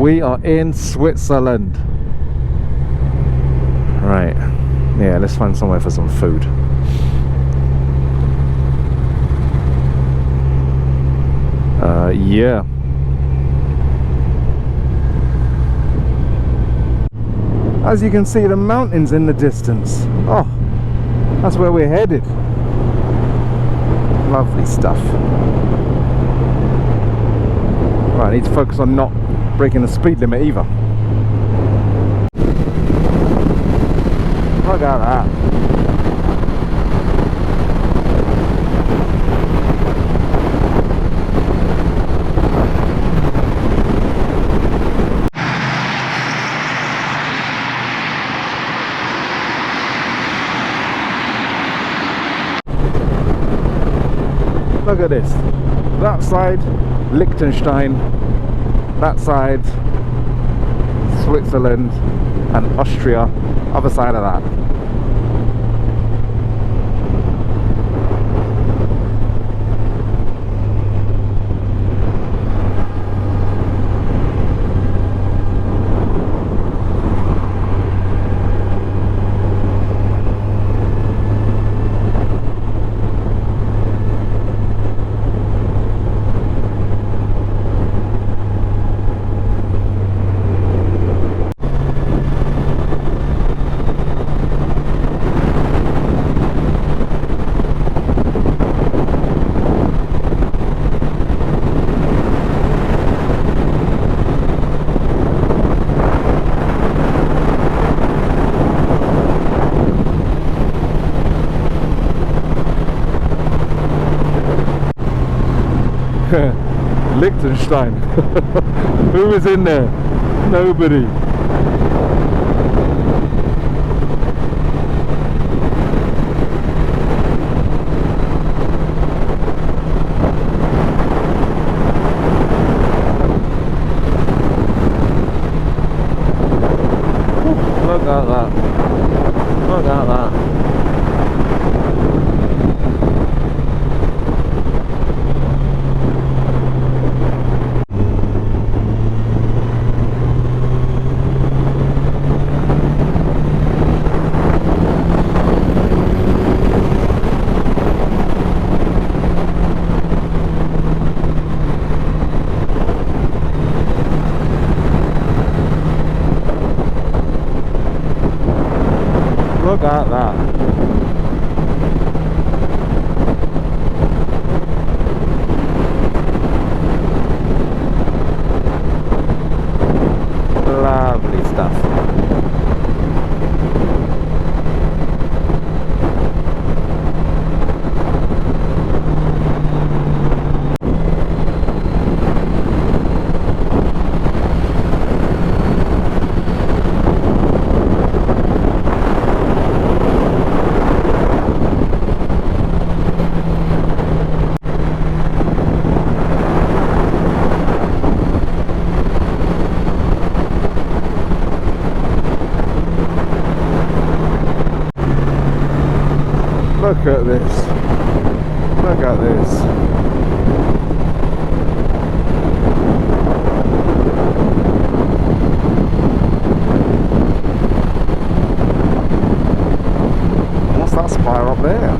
We are in Switzerland. Right. Yeah, let's find somewhere for some food. Yeah. As you can see, the mountains in the distance. Oh, that's where we're headed. Lovely stuff. Right, I need to focus on not breaking the speed limit either. Look at that. Look at this. That side, Liechtenstein. That side, Switzerland and Austria. Other side of that. Liechtenstein. Who is in there? Nobody. Look at that. Look at that. Look at that. Lovely stuff. Look at this. Look at this. What's that spire up there?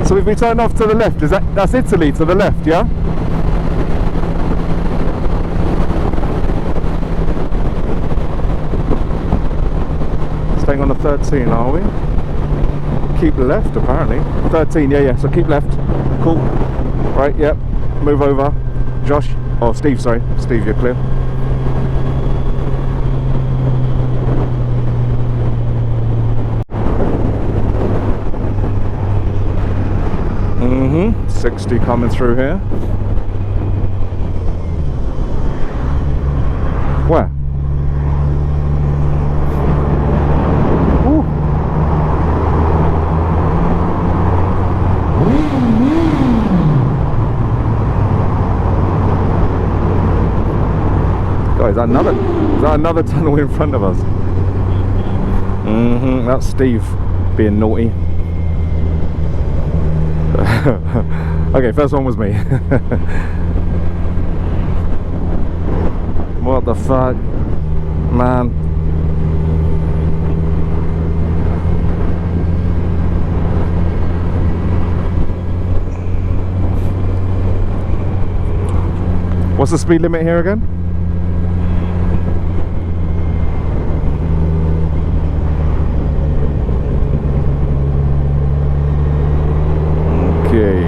So if we turn off to the left, that's Italy to the left, yeah? Staying on the 13, are we? Keep left, apparently. 13, yeah, so keep left. Cool. Right, yep. Move over. Josh, oh, Steve, sorry. Steve, you're clear. 60 coming through here. Where? Ooh. Oh, is that another tunnel in front of us? That's Steve being naughty. Okay, first one was me. What the fuck, man? What's the speed limit here again? Okay.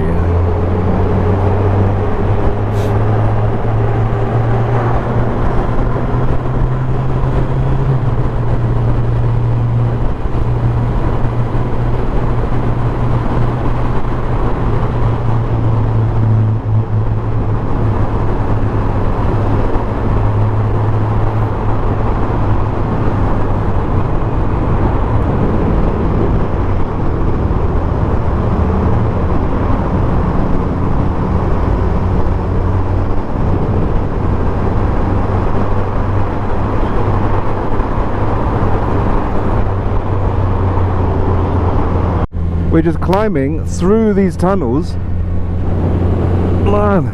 We're just climbing through these tunnels. Man,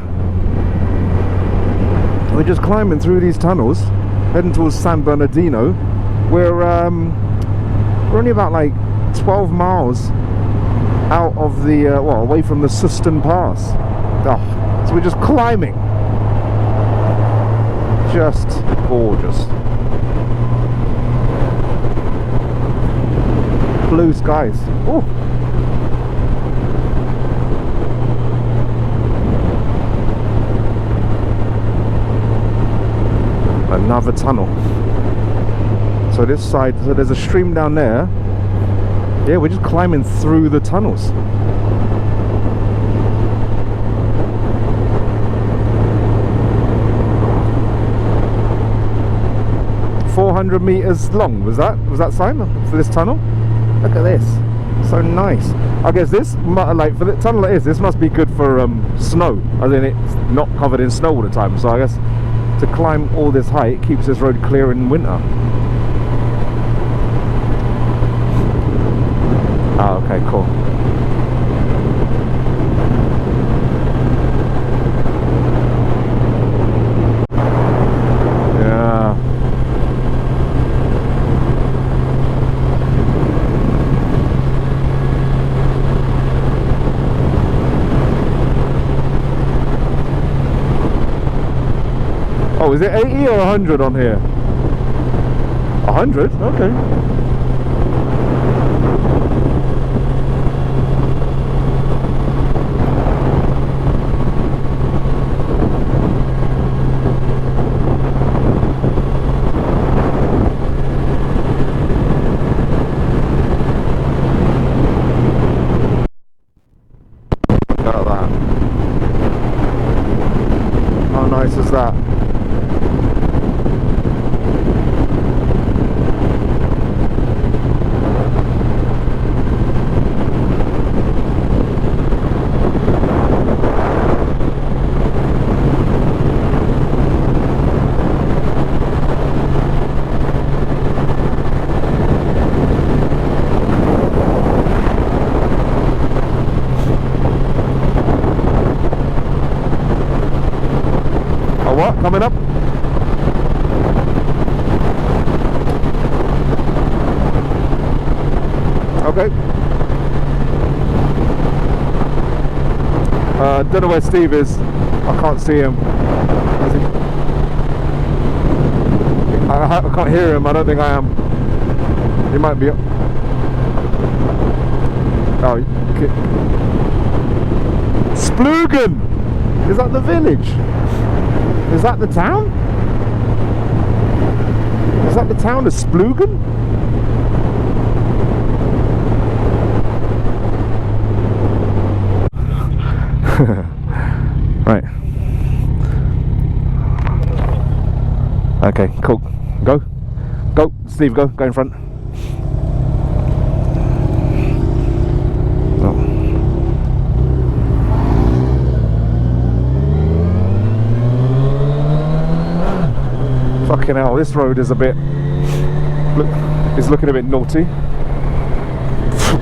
we're just climbing through these tunnels, heading towards San Bernardino. We're only about like 12 miles out of the well, away from the Suston Pass. Oh, so we're just climbing. Just gorgeous. Blue skies. Oh. Another tunnel. So this side, so there's a stream down there. Yeah, we're just climbing through the tunnels. $400 long. Was that sign for this tunnel? Look at this. So nice. I guess this, like for the tunnel it is, this must be good for snow. As in it's not covered in snow all the time. So I guess to climb all this height keeps this road clear in winter. Oh, okay, cool. Yeah. Oh, is it 80 or 100 on here? 100? Okay. Look at that. How nice is that? What? Coming up? Okay. Don't know where Steve is. I can't see him. I can't hear him. I don't think I am. He might be up. Oh, okay. Splugen! Is that the village? Is that the town? Is that the town of Splugen? Right. Okay, cool. Go. Go. Steve, go. Go in front. Oh. Fucking hell, this road is a bit... Look, it's looking a bit naughty.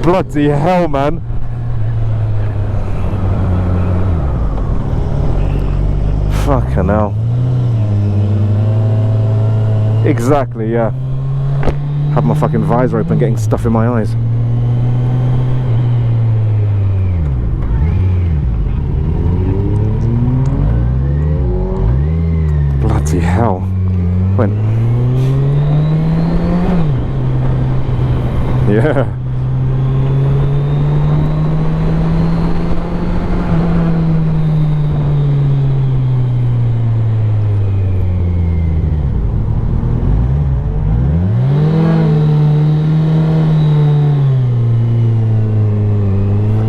Bloody hell, man. Fucking hell. Exactly, yeah. Have my fucking visor open, getting stuff in my eyes. Bloody hell. When? Yeah.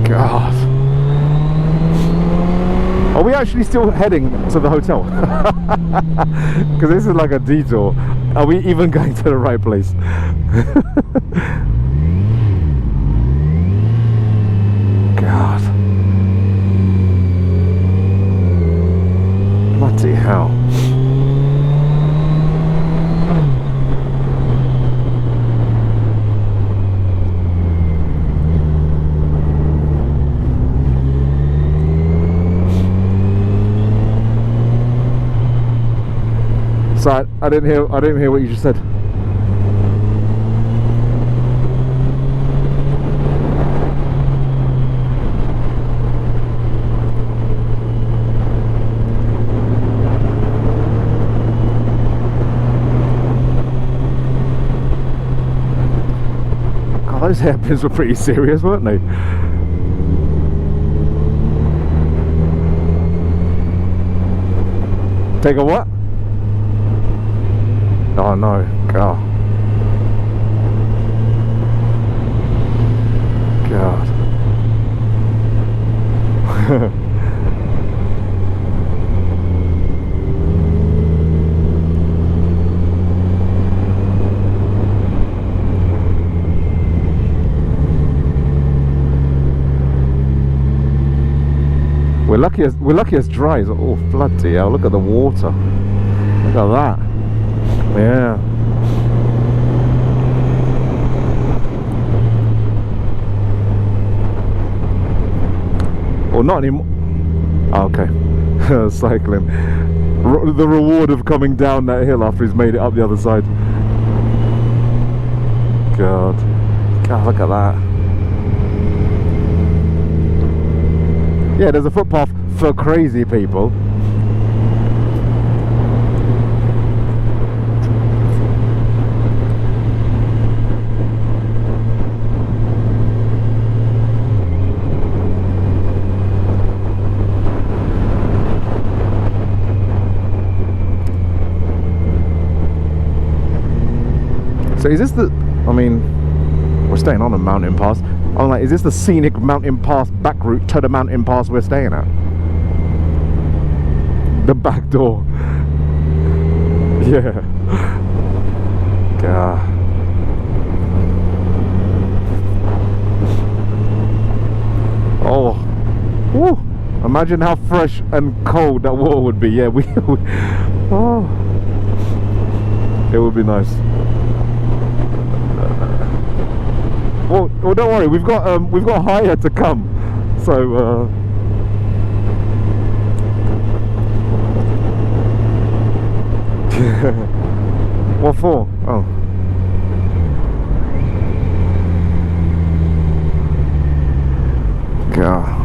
God. Are we actually still heading to the hotel? Because this is like a detour. Are we even going to the right place? God. Bloody hell. Sorry, I didn't hear what you just said. God, those hairpins were pretty serious, weren't they? Take a what? Oh no, God. God. We're lucky as dry. Oh bloody hell! Look at the water. Look at that. Yeah. Or not anymore. Oh, okay. Cycling. The reward of coming down that hill after he's made it up the other side. God. God, look at that. Yeah, there's a footpath for crazy people. So is this the, I mean, we're staying on a mountain pass. I'm like, is this the scenic mountain pass back route to the mountain pass we're staying at? The back door. Yeah. God. Oh. Woo. Imagine how fresh and cold that water would be. Yeah, oh. It would be nice. Well, don't worry. We've got higher to come. So. What for? Oh. God.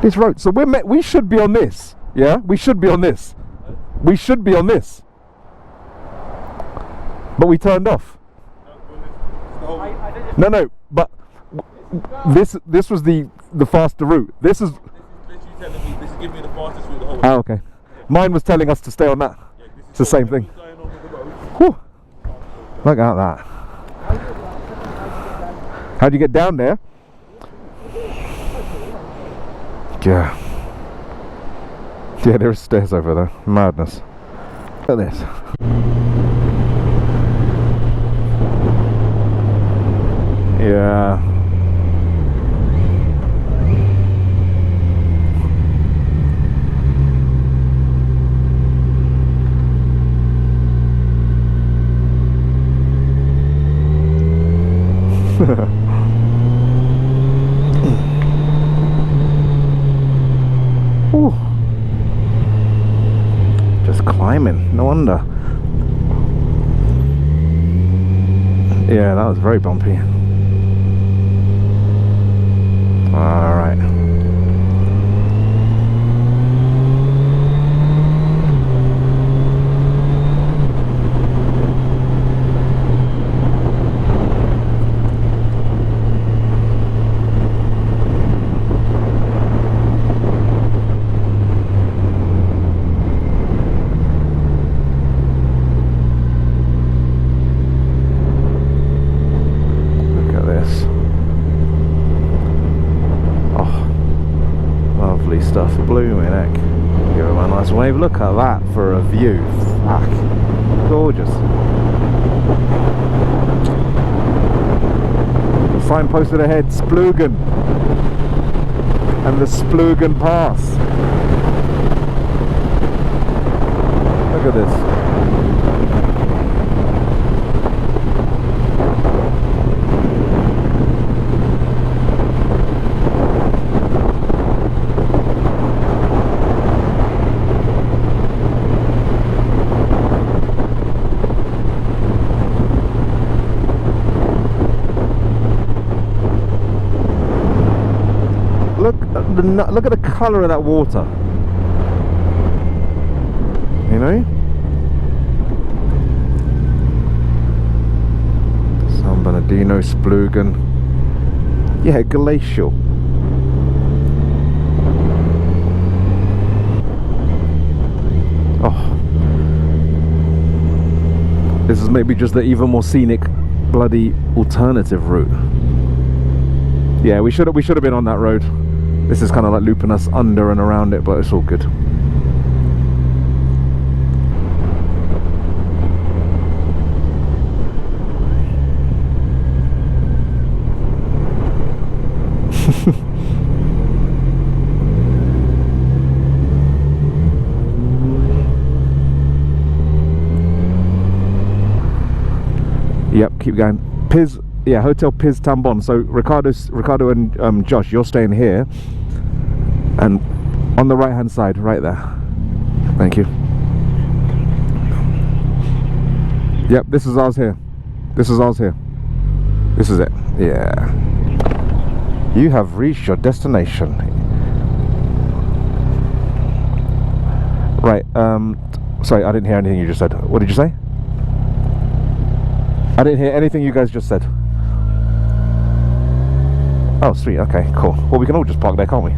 This road, so we should be on this, yeah? We should be on this. We should be on this. But we turned off. No, but this was the faster route. This is literally telling me this is give me the fastest route the whole way. Oh, okay. Mine was telling us to stay on that. Yeah, this is It's the same thing. going on with the road. Whew. Look at that. How'd you get down there? Yeah. Yeah, there's stairs over there. Madness. Look at this. Yeah. Ooh. Just climbing, no wonder. Yeah, that was very bumpy. All right. Stuff, blooming heck. Give him a nice wave. Look at that for a view. Fuck. Gorgeous. Sign posted ahead, Splugen. And the Splugen Pass. Look at this. Look at the colour of that water. You know? San Bernardino, Splugen. Yeah, glacial. Oh. This is maybe just the even more scenic bloody alternative route. Yeah, we should have been on that road. This is kind of like looping us under and around it, but it's all good. Yep, keep going. Piz. Yeah, Hotel Piz Tambon. So Ricardo and Josh, you're staying here, and on the right hand side, right there. Thank you. Yep, this is ours here. This is ours here. This is it. Yeah. You have reached your destination. Right. Sorry, I didn't hear anything you just said. What did you say? I didn't hear anything you guys just said. Oh, sweet. Okay, cool. Well, we can all just park there, can't we?